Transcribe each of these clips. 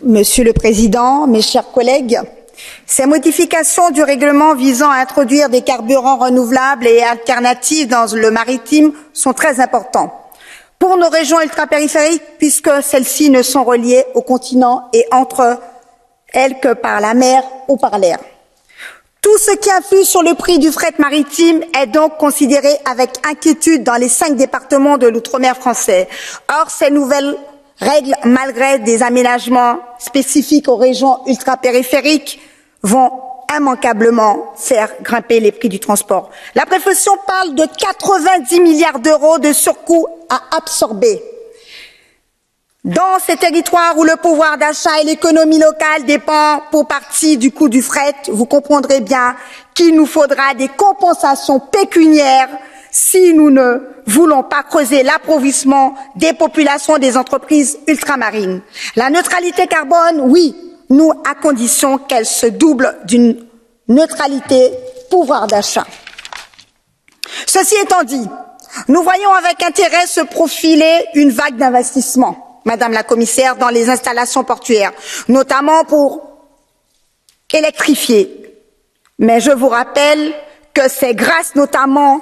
Monsieur le Président, mes chers collègues, ces modifications du règlement visant à introduire des carburants renouvelables et alternatifs dans le maritime sont très importantes pour nos régions ultrapériphériques puisque celles-ci ne sont reliées au continent et entre elles que par la mer ou par l'air. Tout ce qui influe sur le prix du fret maritime est donc considéré avec inquiétude dans les 5 départements de l'outre-mer français. Or, ces nouvelles règles, malgré des aménagements spécifiques aux régions ultrapériphériques, vont immanquablement faire grimper les prix du transport. La profession parle de 90 milliards d'euros de surcoût à absorber. Dans ces territoires où le pouvoir d'achat et l'économie locale dépendent pour partie du coût du fret, vous comprendrez bien qu'il nous faudra des compensations pécuniaires si nous ne voulons pas creuser l'appauvrissement des populations des entreprises ultramarines. La neutralité carbone, oui, nous, à condition qu'elle se double d'une neutralité pouvoir d'achat. Ceci étant dit, nous voyons avec intérêt se profiler une vague d'investissement, Madame la Commissaire, dans les installations portuaires, notamment pour électrifier. Mais je vous rappelle que c'est grâce notamment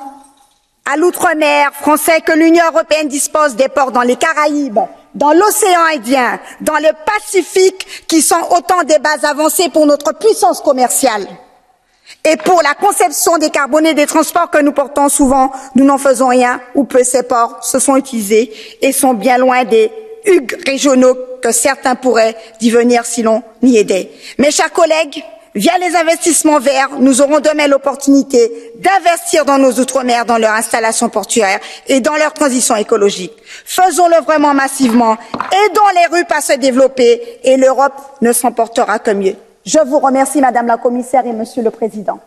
à l'outre-mer français que l'Union européenne dispose des ports dans les Caraïbes, dans l'océan Indien, dans le Pacifique, qui sont autant des bases avancées pour notre puissance commerciale. Et pour la conception décarbonée des transports que nous portons souvent, nous n'en faisons rien ou peu. Ces ports se sont utilisés et sont bien loin des hugues régionaux que certains pourraient d'y venir si l'on y aidait. Mes chers collègues, via les investissements verts, nous aurons demain l'opportunité d'investir dans nos outre-mer, dans leur installation portuaire et dans leur transition écologique. Faisons-le vraiment massivement, aidons les RUP à se développer et l'Europe ne s'en portera que mieux. Je vous remercie, Madame la Commissaire et Monsieur le Président.